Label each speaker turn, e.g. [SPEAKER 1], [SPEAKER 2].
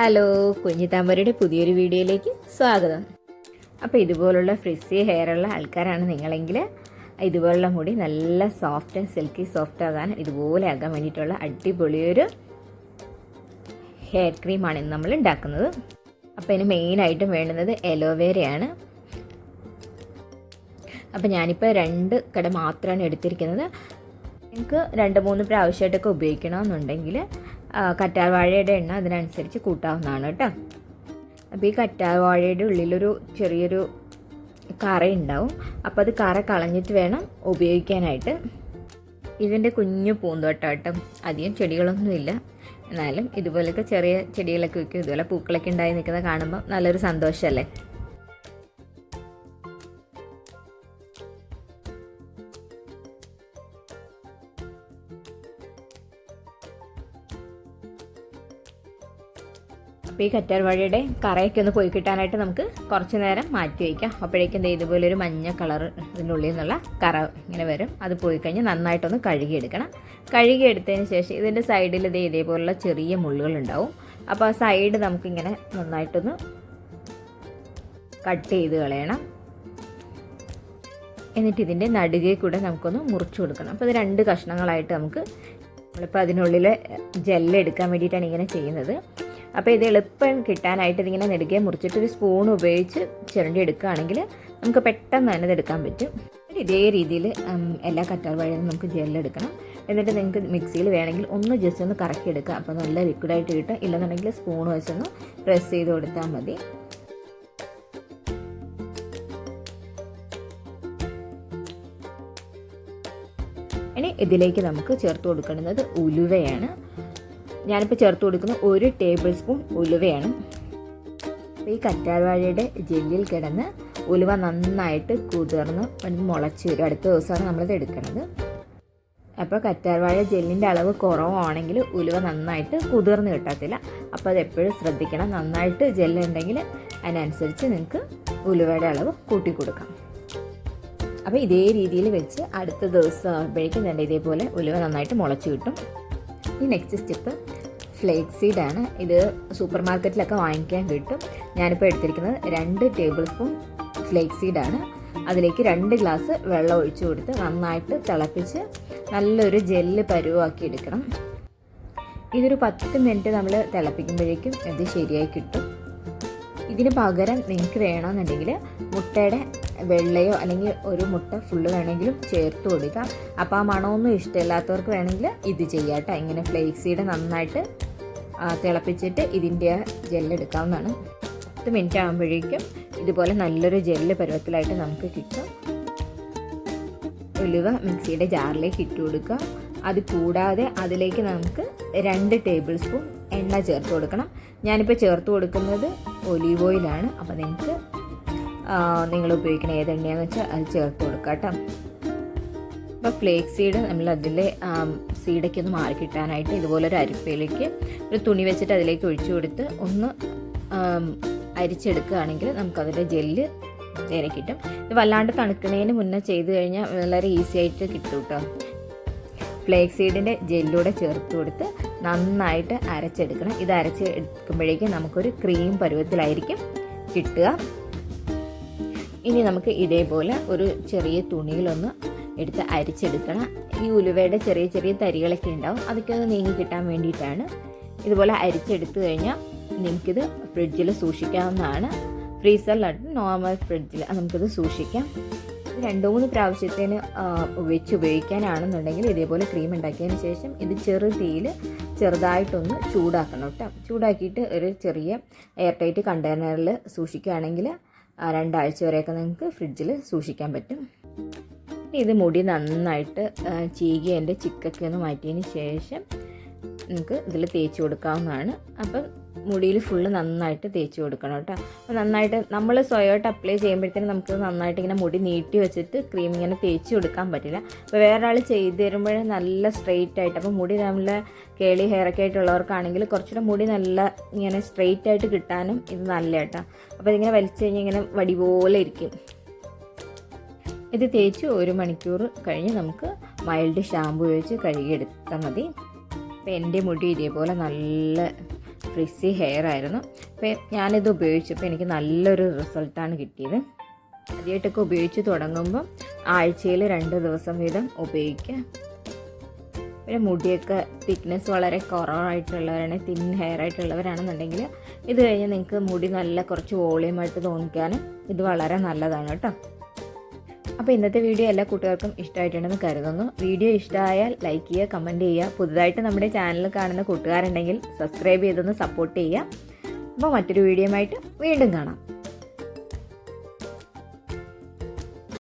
[SPEAKER 1] Hello, കുഞ്ഞിത്താമ്പരയുടെ പുതിയൊരു വീഡിയോയിലേക്ക് സ്വാഗതം. അപ്പോൾ ഇതുപോലുള്ള ഫ്രിസി ഹെയറുള്ള ആൾക്കാരാണ് നിങ്ങളെങ്കിൽ ഇതുപോലുള്ള മുടി നല്ല സോഫ്റ്റ് ആൻഡ് സിൽക്കി സോഫ്റ്റ് ആകാൻ ഇതുപോലെ ആകാൻ വേണ്ടിയിട്ടുള്ള അടിപൊളിയൊരു ഹെയർ ക്രീമാണ് ഇന്ന് നമ്മൾ ഉണ്ടാക്കുന്നത്. അപ്പോൾ ഇതിന് മെയിനായിട്ടും വേണ്ടുന്നത് എലോവേരയാണ്. അപ്പോൾ ഞാനിപ്പോൾ 2 കട മാത്രമാണ് എടുത്തിരിക്കുന്നത്. നിങ്ങൾക്ക് 2-3 പ്രാവശ്യമായിട്ടൊക്കെ ഉപയോഗിക്കണമെന്നുണ്ടെങ്കിൽ കറ്റാർവാഴയുടെ എണ്ണ അതിനനുസരിച്ച് കൂട്ടാവുന്നതാണ് കേട്ടോ. അപ്പോൾ ഈ കറ്റാർവാഴയുടെ ഉള്ളിലൊരു ചെറിയൊരു കറ ഉണ്ടാവും. അപ്പോൾ അത് കറ കളഞ്ഞിട്ട് വേണം ഉപയോഗിക്കാനായിട്ട്. ഇതിൻ്റെ കുഞ്ഞു പൂന്തോട്ടം കേട്ടോ, അധികം ചെടികളൊന്നുമില്ല. എന്നാലും ഇതുപോലൊക്കെ ചെറിയ ചെടികളൊക്കെ വയ്ക്കും. ഇതുപോലെ പൂക്കളൊക്കെ ഉണ്ടായി നിൽക്കുന്നത് കാണുമ്പോൾ നല്ലൊരു സന്തോഷമല്ലേ. അപ്പോൾ ഈ കറ്റാർവാഴയുടെ കറയൊക്കെ ഒന്ന് പോയി കിട്ടാനായിട്ട് നമുക്ക് കുറച്ച് നേരം മാറ്റി വയ്ക്കാം. അപ്പോഴേക്കും ഇതുപോലെ ഒരു മഞ്ഞ കളർ ഇതിനുള്ളിൽ നിന്നുള്ള കറ ഇങ്ങനെ വരും. അത് പോയി കഴിഞ്ഞാൽ നന്നായിട്ടൊന്ന് കഴുകിയെടുക്കണം. കഴുകിയെടുത്തതിന് ശേഷം ഇതിൻ്റെ സൈഡിൽ ഇതേപോലുള്ള ചെറിയ മുള്ളുകളുണ്ടാവും. അപ്പോൾ ആ സൈഡ് നമുക്കിങ്ങനെ നന്നായിട്ടൊന്ന് കട്ട് ചെയ്ത് കളയണം. എന്നിട്ട് ഇതിൻ്റെ നടുകെ കൂടെ നമുക്കൊന്ന് മുറിച്ചു കൊടുക്കണം. അപ്പോൾ ഇത് 2 കഷ്ണങ്ങളായിട്ട് നമ്മളിപ്പോൾ അതിനുള്ളിൽ ജെല്ല് എടുക്കാൻ വേണ്ടിയിട്ടാണ് ഇങ്ങനെ ചെയ്യുന്നത്. അപ്പോൾ ഇത് എളുപ്പം കിട്ടാനായിട്ട് ഇതിങ്ങനെ നെടുകെ മുറിച്ചിട്ട് ഒരു സ്പൂൺ ഉപയോഗിച്ച് ചിരണ്ടി എടുക്കുകയാണെങ്കിൽ നമുക്ക് പെട്ടെന്ന് തന്നെ ഇതെടുക്കാൻ പറ്റും. ഇതേ രീതിയിൽ എല്ലാ കറ്റാർവാഴയും നമുക്ക് ജെല്ലെടുക്കണം. എന്നിട്ട് നിങ്ങൾക്ക് മിക്സിയിൽ വേണമെങ്കിൽ ഒന്ന് ജസ്റ്റ് ഒന്ന് കറക്കി എടുക്കുക. അപ്പോൾ നല്ല ലിക്വിഡായിട്ട് കിട്ടും. ഇല്ലെന്നുണ്ടെങ്കിൽ സ്പൂൺ വെച്ചൊന്ന് പ്രസ് ചെയ്ത് കൊടുത്താൽ മതി. ഇനി ഇതിലേക്ക് നമുക്ക് ചേർത്ത് കൊടുക്കുന്നത് ഉലുവയാണ്. ഞാനിപ്പോൾ ചേർത്ത് കൊടുക്കുന്ന 1 ടേബിൾ സ്പൂൺ ഉലുവയാണ്. അപ്പോൾ ഈ കറ്റാർവാഴയുടെ ജെല്ലിൽ കിടന്ന് ഉലുവ നന്നായിട്ട് കുതിർന്ന് മുളച്ച് വരും. അടുത്ത ദിവസമാണ് നമ്മളിത് എടുക്കുന്നത്. അപ്പോൾ കറ്റാർവാഴ ജെല്ലിൻ്റെ അളവ് കുറവാണെങ്കിൽ ഉലുവ നന്നായിട്ട് കുതിർന്ന് കിട്ടത്തില്ല. അപ്പോൾ അത് എപ്പോഴും ശ്രദ്ധിക്കണം. നന്നായിട്ട് ജെല്ലുണ്ടെങ്കിൽ അതിനനുസരിച്ച് നിങ്ങൾക്ക് ഉലുവയുടെ അളവ് കൂട്ടി കൊടുക്കാം. അപ്പോൾ ഇതേ രീതിയിൽ വെച്ച് അടുത്ത ദിവസം ആകുമ്പോഴേക്കും തന്നെ ഇതേപോലെ ഉലുവ നന്നായിട്ട് മുളച്ച് കിട്ടും. ഈ നെക്സ്റ്റ് സ്റ്റെപ്പ് ഫ്ലേക്സ് സീഡാണ്. ഇത് സൂപ്പർ മാർക്കറ്റിലൊക്കെ വാങ്ങിക്കാൻ കിട്ടും. ഞാനിപ്പോൾ എടുത്തിരിക്കുന്നത് 2 ടേബിൾ സ്പൂൺ ഫ്ലേക്സ് സീഡാണ്. അതിലേക്ക് 2 ഗ്ലാസ് വെള്ളം ഒഴിച്ചു കൊടുത്ത് നന്നായിട്ട് തിളപ്പിച്ച് നല്ലൊരു ജെല്ല് പരുവാക്കി എടുക്കണം. ഇതൊരു 10 മിനിറ്റ് നമ്മൾ തിളപ്പിക്കുമ്പോഴേക്കും ഇത് ശരിയായി കിട്ടും. ഇതിന് പകരം നിങ്ങൾക്ക് വേണമെന്നുണ്ടെങ്കിൽ മുട്ടയുടെ വെള്ളയോ അല്ലെങ്കിൽ ഒരു മുട്ട ഫുള്ള് വേണമെങ്കിലും ചേർത്ത് കൊടുക്കാം. അപ്പോൾ ആ മണമൊന്നും ഇഷ്ടമില്ലാത്തവർക്ക് വേണമെങ്കിൽ ഇത് ചെയ്യാം കേട്ടോ. ഇങ്ങനെ ഫ്ലേക്സ് സീഡ് നന്നായിട്ട് തിളപ്പിച്ചിട്ട് ഇതിൻ്റെ ജെല്ലെടുക്കാവുന്നതാണ്. 10 മിനിറ്റ് ആകുമ്പോഴേക്കും ഇതുപോലെ നല്ലൊരു ജെല്ല് പരുവത്തിലായിട്ട് നമുക്ക് കിട്ടും. ഉലുവ മിക്സിയുടെ ജാറിലേക്ക് ഇട്ട് കൊടുക്കുക. അത് കൂടാതെ അതിലേക്ക് നമുക്ക് 2 ടേബിൾ സ്പൂൺ എണ്ണ ചേർത്ത് കൊടുക്കണം. ഞാനിപ്പോൾ ചേർത്ത് കൊടുക്കുന്നത് ഒലീവ് ഓയിലാണ്. അപ്പോൾ നിങ്ങൾക്ക് നിങ്ങൾ ഉപയോഗിക്കുന്ന ഏത് എണ്ണയാണെന്ന് വെച്ചാൽ അത് ചേർത്ത് കൊടുക്കുക കേട്ടോ. അപ്പോൾ ഫ്ലേക്സ് സീഡ് നമ്മൾ അതിലെ സീഡൊക്കെ ഒന്ന് മാറി കിട്ടാനായിട്ട് ഇതുപോലെ ഒരു അരിപ്പയിലേക്ക് ഒരു തുണി വെച്ചിട്ട് അതിലേക്ക് ഒഴിച്ചു കൊടുത്ത് ഒന്ന് അരിച്ചെടുക്കുകയാണെങ്കിൽ നമുക്കതിൻ്റെ ജെല്ല് നേരെ കിട്ടും. ഇത് വല്ലാണ്ട് തണുക്കുന്നതിന് മുന്നേ ചെയ്ത് കഴിഞ്ഞാൽ വളരെ ഈസി ആയിട്ട് കിട്ടും കേട്ടോ. ഫ്ലേക്സ് സീഡിൻ്റെ ജെല്ലൂടെ ചേർത്ത് കൊടുത്ത് നന്നായിട്ട് അരച്ചെടുക്കണം. ഇത് അരച്ചെടുക്കുമ്പോഴേക്കും നമുക്കൊരു ക്രീം പരുവത്തിലായിരിക്കും കിട്ടുക. ഇനി നമുക്ക് ഇതേപോലെ ഒരു ചെറിയ തുണിയിലൊന്ന് എടുത്ത് അരിച്ചെടുക്കണം. ഈ ഉലുവയുടെ ചെറിയ ചെറിയ തരികളൊക്കെ ഉണ്ടാവും, അതൊക്കെ ഒന്ന് നീങ്ങി കിട്ടാൻ വേണ്ടിയിട്ടാണ്. ഇതുപോലെ അരിച്ചെടുത്തു കഴിഞ്ഞാൽ നിങ്ങൾക്കിത് ഫ്രിഡ്ജിൽ സൂക്ഷിക്കാവുന്നതാണ്. ഫ്രീസറിലായിട്ട് നോർമൽ ഫ്രിഡ്ജിൽ നമുക്കിത് സൂക്ഷിക്കാം. 2-3 പ്രാവശ്യത്തിന് ഉപയോഗിക്കാനാണെന്നുണ്ടെങ്കിൽ ഇതേപോലെ ക്രീം ഉണ്ടാക്കിയതിന് ശേഷം ഇത് ചെറു തീയിൽ ചെറുതായിട്ടൊന്ന് ചൂടാക്കണം കേട്ടോ. ചൂടാക്കിയിട്ട് ഒരു ചെറിയ എയർ ടൈറ്റ് കണ്ടെയ്നറിൽ സൂക്ഷിക്കുകയാണെങ്കിൽ 2 ആഴ്ച വരെയൊക്കെ നിങ്ങൾക്ക് ഫ്രിഡ്ജിൽ സൂക്ഷിക്കാൻ പറ്റും. ഇത് മുടി നന്നായിട്ട് ചീകി അതിൻ്റെ ചിക്കൊക്കെ ഒന്ന് മാറ്റിയതിന് ശേഷം നമുക്ക് ഇതിൽ തേച്ച് കൊടുക്കാവുന്നതാണ്. അപ്പം മുടിയിൽ ഫുള്ള് നന്നായിട്ട് തേച്ച് കൊടുക്കണം കേട്ടോ. അപ്പോൾ നന്നായിട്ട് നമ്മൾ സ്വയമായിട്ട് അപ്ലൈ ചെയ്യുമ്പോഴത്തേനും നമുക്ക് നന്നായിട്ട് ഇങ്ങനെ മുടി നീട്ടി വെച്ചിട്ട് ക്രീം ഇങ്ങനെ തേച്ച് കൊടുക്കാൻ പറ്റില്ല. അപ്പോൾ വേറൊരാൾ ചെയ്ത് തരുമ്പോഴേ നല്ല സ്ട്രെയിറ്റ് ആയിട്ട്, അപ്പോൾ മുടി നല്ല കേളി ഹെയറൊക്കെ ആയിട്ടുള്ളവർക്കാണെങ്കിൽ കുറച്ചുകൂടെ മുടി നല്ല ഇങ്ങനെ സ്ട്രെയിറ്റ് ആയിട്ട് കിട്ടാനും ഇത് നല്ല കേട്ടോ. അപ്പോൾ ഇതിങ്ങനെ വലിച്ചു കഴിഞ്ഞാൽ ഇങ്ങനെ വടി പോലെ ഇരിക്കും. ഇത് തേച്ച് 1 മണിക്കൂർ കഴിഞ്ഞ് നമുക്ക് മൈൽഡ് ഷാമ്പു ഉപയോഗിച്ച് കഴുകിയെടുത്താൽ മതി. അപ്പോൾ എൻ്റെ മുടി ഇതേപോലെ നല്ല ഫ്രിസി ഹെയർ ആയിരുന്നു. അപ്പോൾ ഞാനിത് ഉപയോഗിച്ചപ്പോൾ എനിക്ക് നല്ലൊരു റിസൾട്ടാണ് കിട്ടിയത്. ആദ്യമായിട്ടൊക്കെ ഉപയോഗിച്ച് തുടങ്ങുമ്പം ആഴ്ചയിൽ 2 ദിവസം വീതം ഉപയോഗിക്കുക. പിന്നെ മുടിയൊക്കെ തിക്നെസ് വളരെ കുറവായിട്ടുള്ളവരാണ്, തിൻ ഹെയർ ആയിട്ടുള്ളവരാണെന്നുണ്ടെങ്കിൽ ഇത് കഴിഞ്ഞ് നിങ്ങൾക്ക് മുടി നല്ല കുറച്ച് വോളിയമായിട്ട് തോന്നിക്കാനും ഇത് വളരെ നല്ലതാണ് കേട്ടോ. അപ്പോൾ ഇന്നത്തെ വീഡിയോ എല്ലാ കൂട്ടുകാർക്കും ഇഷ്ടമായിട്ടുണ്ടെന്ന് കരുതുന്നു. വീഡിയോ ഇഷ്ടമായാൽ ലൈക്ക് ചെയ്യുക, കമൻറ്റ് ചെയ്യുക. പുതുതായിട്ട് നമ്മുടെ ചാനൽ കാണുന്ന കൂട്ടുകാരുണ്ടെങ്കിൽ സബ്സ്ക്രൈബ് ചെയ്തൊന്ന് സപ്പോർട്ട് ചെയ്യുക. അപ്പോൾ മറ്റൊരു വീഡിയോയുമായിട്ട് വീണ്ടും കാണാം.